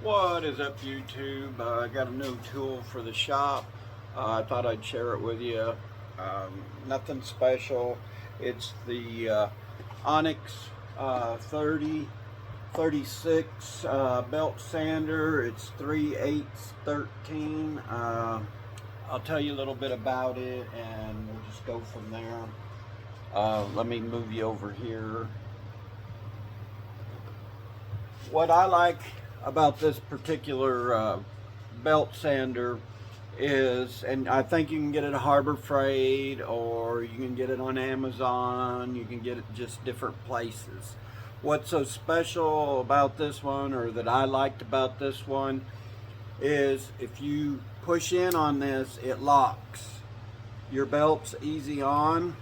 What is up, YouTube? I got a new tool for the shop. I thought I'd share it with you. Nothing special. It's the Onyx 36 belt sander. It's 3/8 13. I'll tell you a little bit about it and we'll just go from there. Let me move you over here. What I like about this particular belt sander is, and I think you can get it at Harbor Freight or you can get it on Amazon, you can get it just different places. What's so special about this one, or that I liked about this one, is if you push in on this, it locks. Your belt's easy on.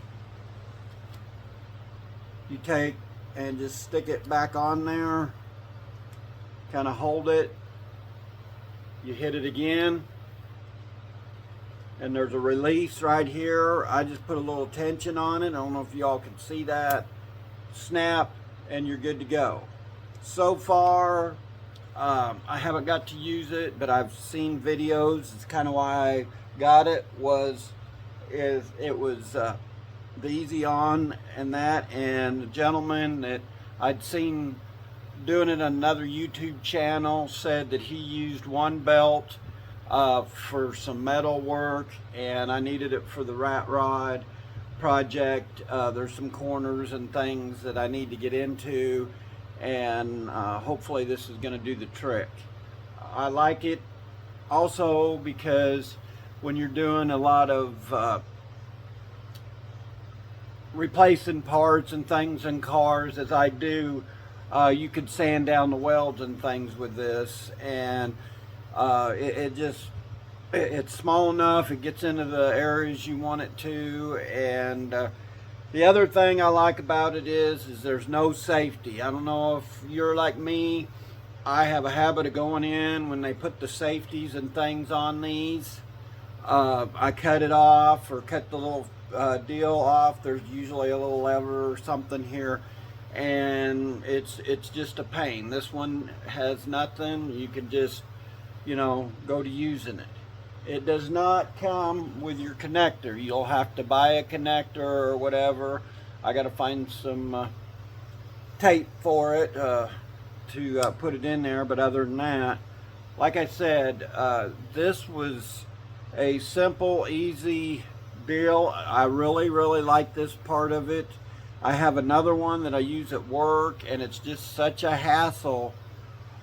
You take and just stick it back on there, kind of hold it, you hit it again, and there's a release right here. I just put a little tension on it. I don't know if y'all can see that. Snap, and you're good to go. So far, I haven't got to use it, but I've seen videos. It's kind of why I got it, it was the easy on and that, and the gentleman that I'd seen doing it on another YouTube channel said that he used one belt for some metal work, and I needed it for the rat rod project. There's some corners and things that I need to get into, and hopefully this is going to do the trick. I like it also because when you're doing a lot of replacing parts and things in cars, as I do, you could sand down the welds and things with this, and it's small enough, it gets into the areas you want it to. And the other thing I like about it is there's no safety. I don't know if you're like me. I have a habit of going in when they put the safeties and things on these. I cut it off, or cut the little deal off. There's usually a little lever or something here, and it's just a pain. This one has nothing. You can just, go to using it. It does not come with your connector. You'll have to buy a connector or whatever. I got to find some tape for it to put it in there. But other than that, like I said, this was a simple, easy deal. I really like this part of it. I have another one that I use at work, and it's just such a hassle.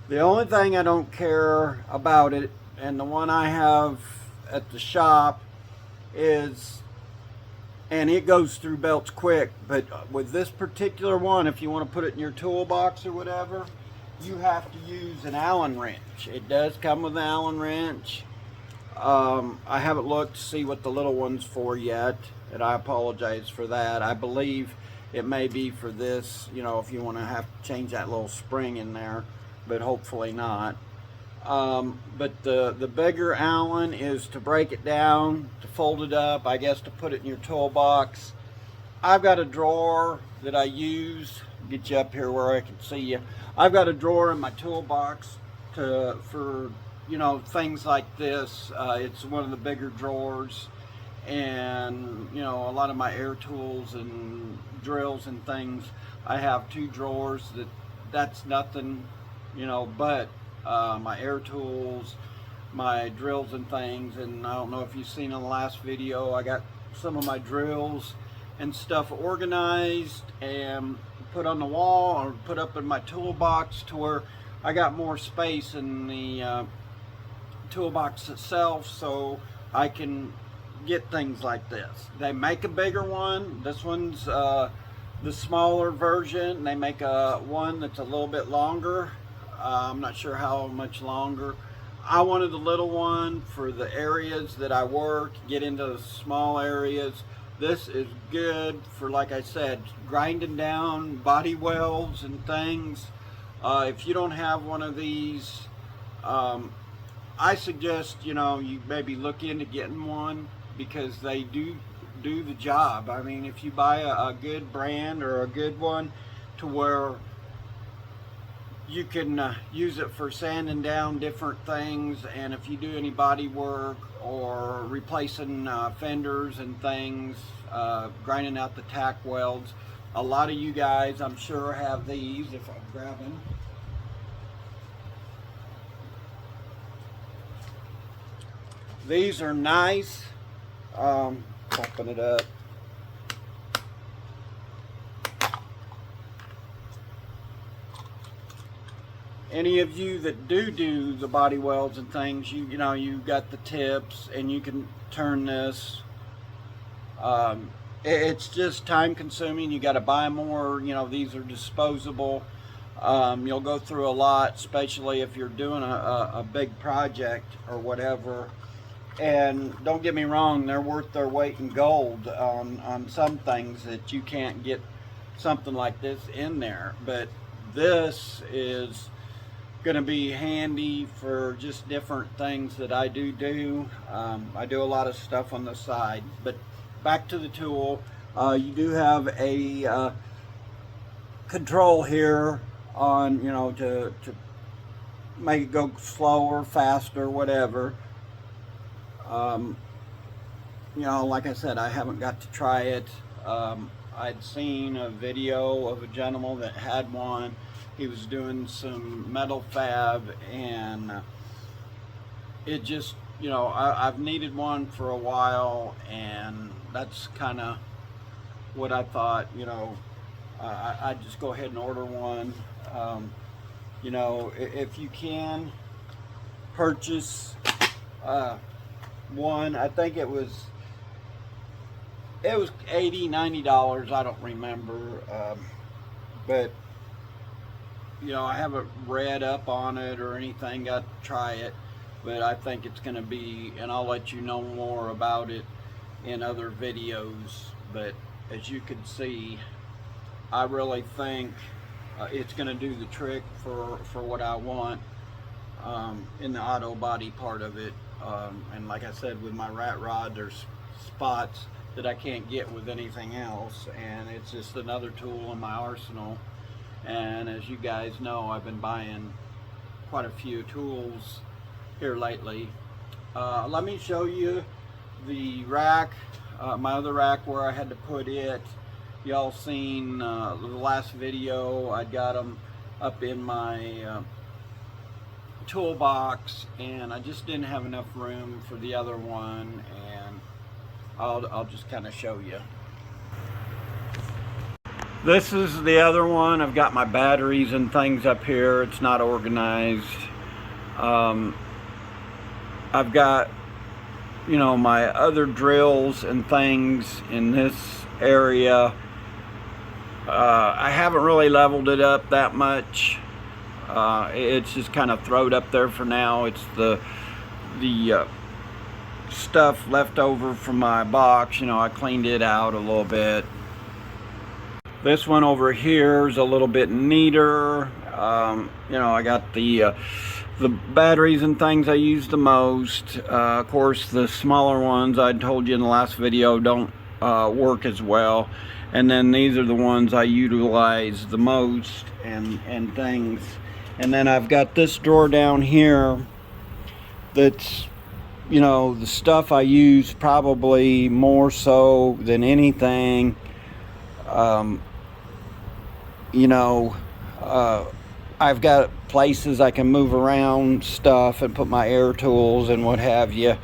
The only thing I don't care about it, and the one I have at the shop, is, and it goes through belts quick, but with this particular one, if you want to put it in your toolbox or whatever, you have to use an Allen wrench. It does come with an Allen wrench. I haven't looked to see what the little one's for yet, and I apologize for that. I believe it may be for this, if you want to have to change that little spring in there, but hopefully not. But the bigger Allen is to break it down, to fold it up, I guess to put it in your toolbox. I've got a drawer that I use. Get you up here where I can see you. I've got a drawer in my toolbox for things like this. It's one of the bigger drawers, and a lot of my air tools and drills and things, I have two drawers that's nothing, but my air tools, my drills and things. And I don't know if you've seen in the last video, I got some of my drills and stuff organized and put on the wall or put up in my toolbox to where I got more space in the toolbox itself, so I can get things like this. They make a bigger one. This one's the smaller version. They make a one that's a little bit longer. I'm not sure how much longer. I wanted the little one for the areas that I work, get into the small areas. This is good for, like I said, grinding down body welds and things. If you don't have one of these, I suggest you maybe look into getting one, because they do the job. I mean, if you buy a good brand or a good one to where You can use it for sanding down different things, and if you do any body work or replacing fenders and things, grinding out the tack welds. A lot of you guys, I'm sure, have these. If I'm grabbing, these are nice. Open it up. Any of you that do the body welds and things, you know, you got the tips and you can turn this. It's just time consuming. You got to buy more. You know, these are disposable. You'll go through a lot, especially if you're doing a big project or whatever. And don't get me wrong, they're worth their weight in gold on some things that you can't get something like this in there. But this is going to be handy for just different things that I do. I do a lot of stuff on the side. But back to the tool, you do have a control here on, you know, to make it go slower, faster, whatever. You know, like I said, I haven't got to try it. I'd seen a video of a gentleman that had one. He was doing some metal fab, and it just, you know, I've needed one for a while, and that's kind of what I thought. You know, I'd just go ahead and order one. You know, if you can purchase one, I think it was $80, $90, I don't remember, but you know, I haven't read up on it or anything, got to try it, but I think it's going to be, and I'll let you know more about it in other videos. But as you can see, I really think it's going to do the trick for what I want in the auto body part of it. And like I said, with my rat rod, there's spots that I can't get with anything else, and it's just another tool in my arsenal. And as you guys know, I've been buying quite a few tools here lately. Let me show you the rack, my other rack where I had to put it. Y'all seen the last video, I got them up in my toolbox, and I just didn't have enough room for the other one, and I'll just kind of show you. This is the other one. I've got my batteries and things up here. It's not organized. I've got, you know, my other drills and things in this area. I haven't really leveled it up that much. It's just kind of thrown up there for now. It's the stuff left over from my box. You know, I cleaned it out a little bit. This one over here is a little bit neater. You know, I got the batteries and things I use the most. Of course, the smaller ones I told you in the last video don't work as well. And then these are the ones I utilize the most and things. And then I've got this drawer down here that's, you know, the stuff I use probably more so than anything. You know, I've got places I can move around stuff and put my air tools and what have you.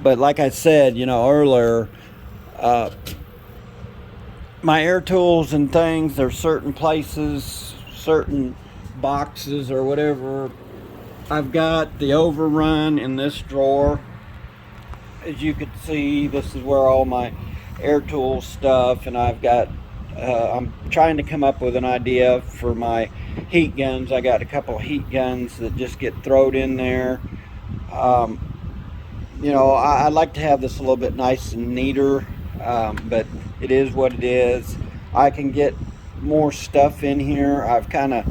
But like I said, you know, earlier, my air tools and things, there's certain places, certain boxes or whatever. I've got the overrun in this drawer. As you can see, this is where all my air tool stuff, and I've got I'm trying to come up with an idea for my heat guns. I got a couple heat guns that just get thrown in there. You know, I like to have this a little bit nice and neater, but it is what it is. I can get more stuff in here. I've kind of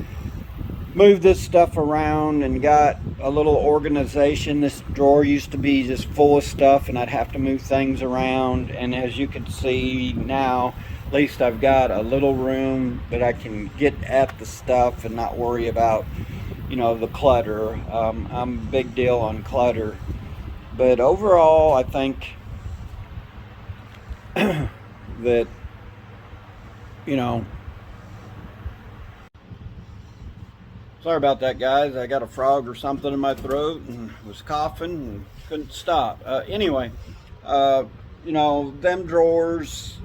moved this stuff around and got a little organization. This drawer used to be just full of stuff, and I'd have to move things around, and as you can see now, At least I've got a little room that I can get at the stuff and not worry about, the clutter. I'm a big deal on clutter. But overall, I think that, you know, sorry about that, guys. I got a frog or something in my throat and was coughing and couldn't stop. Anyway, them drawers,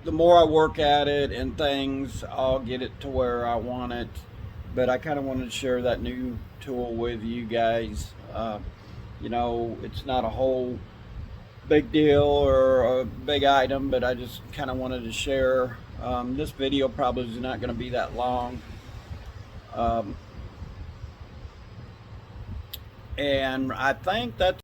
the more I work at it and things, I'll get it to where I want it. But I kind of wanted to share that new tool with you guys. It's not a whole big deal or a big item, but I just kind of wanted to share. This video probably is not going to be that long. And I think that's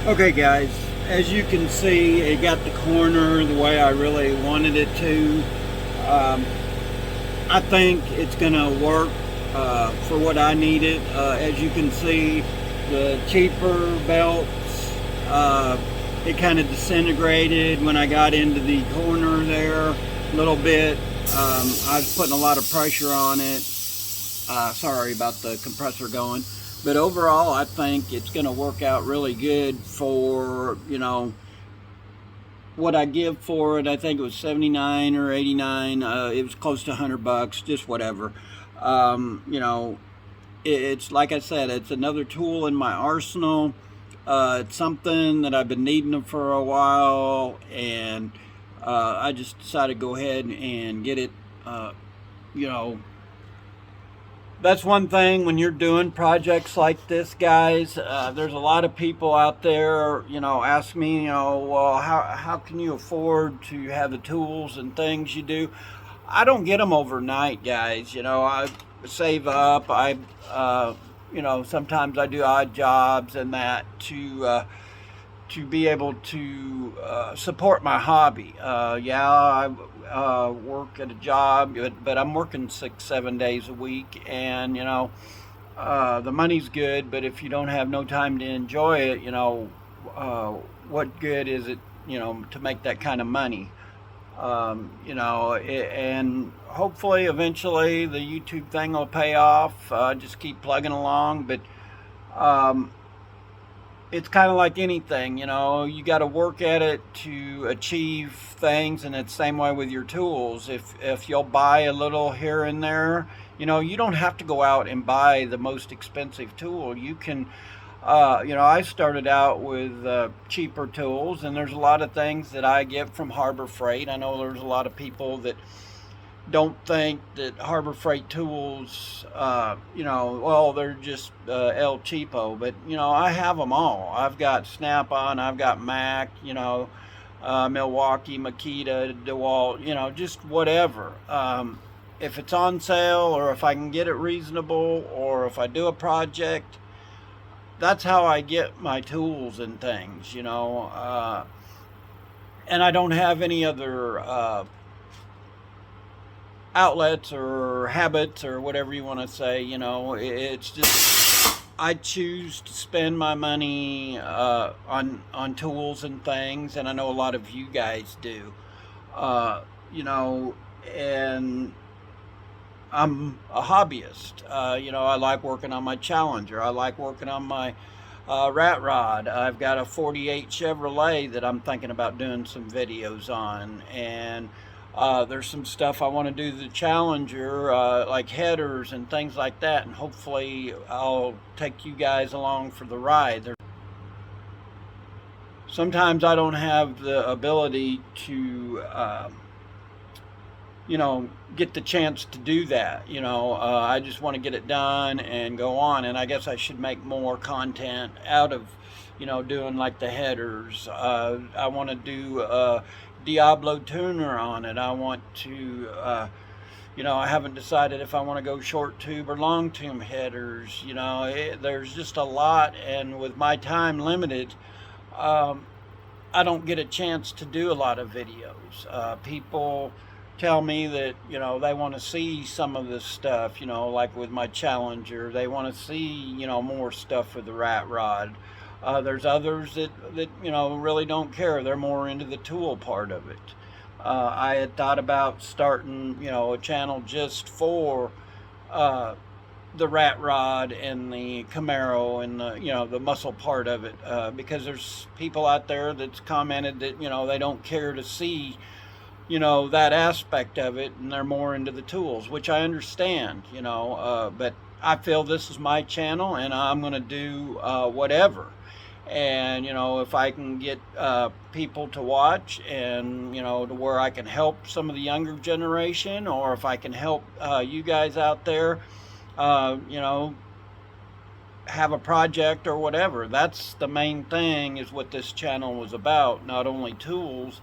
okay, guys. As you can see, it got the corner the way I really wanted it to. I think it's gonna work for what I needed. As you can see, the cheaper belts, it kind of disintegrated when I got into the corner there a little bit. I was putting a lot of pressure on it. Sorry about the compressor going. But overall, I think it's going to work out really good for, what I give for it. I think it was 79 or 89. It was close to $100, just whatever. It's like I said, it's another tool in my arsenal. It's something that I've been needing for a while, and I just decided to go ahead and get it, That's one thing when you're doing projects like this, guys. There's a lot of people out there, ask me, well, how can you afford to have the tools and things you do? I don't get them overnight, guys. I save up. Sometimes I do odd jobs and that to be able to support my hobby. I work at a job, but I'm working 6-7 days a week, and the money's good, but if you don't have no time to enjoy it, what good is it, to make that kind of money? And hopefully eventually the YouTube thing will pay off. Just keep plugging along, but it's kind of like anything, you got to work at it to achieve things, and it's the same way with your tools. If you'll buy a little here and there, you don't have to go out and buy the most expensive tool. You can, I started out with cheaper tools, and there's a lot of things that I get from Harbor Freight. I know there's a lot of people that don't think that Harbor Freight tools, they're just El Cheapo, but I have them all. I've got Snap-on, I've got Mac, Milwaukee, Makita, DeWalt, just whatever. If it's on sale, or if I can get it reasonable, or if I do a project, that's how I get my tools and things, and I don't have any other outlets or habits or whatever you want to say. It's just I choose to spend my money on tools and things, and I know a lot of you guys do. And I'm a hobbyist. You know, I like working on my Challenger. I like working on my rat rod. I've got a 48 Chevrolet that I'm thinking about doing some videos on, and there's some stuff I want to do to the Challenger, like headers and things like that, and hopefully I'll take you guys along for the ride. Sometimes I don't have the ability to you know, get the chance to do that. You know, I just want to get it done and go on. And I guess I should make more content out of, you know, doing like the headers. I want to do a Diablo tuner on it. I want to, you know, I haven't decided if I want to go short tube or long tube headers. You know, there's just a lot. And with my time limited, I don't get a chance to do a lot of videos. People tell me that, you know, they want to see some of this stuff, you know, like with my Challenger. They want to see, you know, more stuff with the rat rod. There's others that, you know, really don't care. They're more into the tool part of it. I had thought about starting, you know, a channel just for the rat rod and the Camaro and the, you know, the muscle part of it, because there's people out there that's commented that, you know, they don't care to see, you know, that aspect of it, and they're more into the tools, which I understand, you know, but I feel this is my channel and I'm going to do whatever. And, you know, if I can get people to watch, and, you know, to where I can help some of the younger generation, or if I can help you guys out there, you know, have a project or whatever. That's the main thing, is what this channel was about. Not only tools,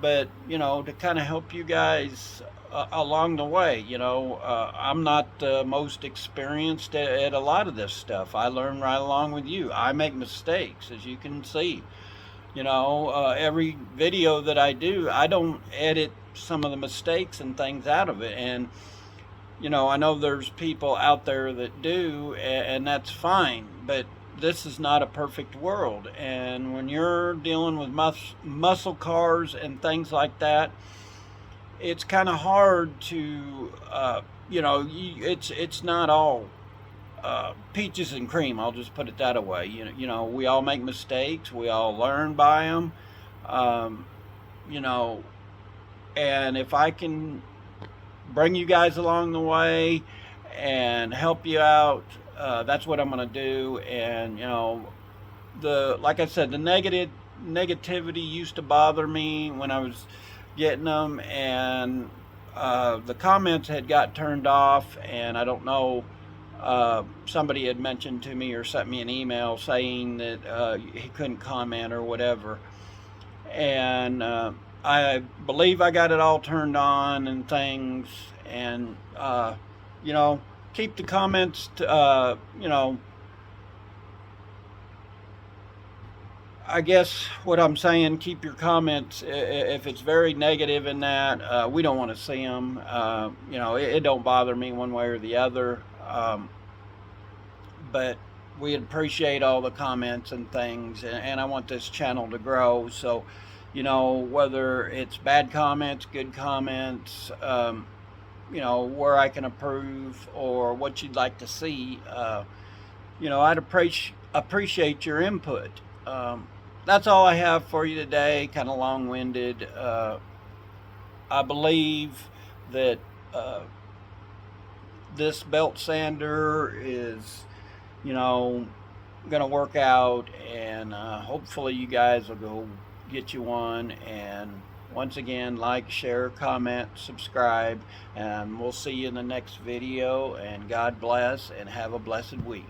but, you know, to kind of help you guys along the way. You know, I'm not the most experienced at a lot of this stuff. I learn right along with you. I make mistakes, as you can see. You know, every video that I do, I don't edit some of the mistakes and things out of it. And, you know, I know there's people out there that do, and that's fine, but this is not a perfect world. And when you're dealing with muscle cars and things like that, it's kind of hard to, you know, it's not all peaches and cream. I'll just put it that way. You know, we all make mistakes. We all learn by them. You know, and if I can bring you guys along the way and help you out, that's what I'm going to do. And, you know, like I said, the negativity used to bother me when I was getting them, and the comments had got turned off. And I don't know, somebody had mentioned to me or sent me an email saying that he couldn't comment or whatever. And I believe I got it all turned on and things. And you know, keep the comments to, you know, I guess what I'm saying, keep your comments, if it's very negative in that, we don't want to see them. You know, it don't bother me one way or the other, but we appreciate all the comments and things, and I want this channel to grow. So, you know, whether it's bad comments, good comments, you know, where I can improve or what you'd like to see, you know, I'd appreciate your input. That's all I have for you today, kind of long-winded. I believe that this belt sander is, you know, going to work out, and hopefully you guys will go get you one. And once again, like, share, comment, subscribe, and we'll see you in the next video. And God bless, and have a blessed week.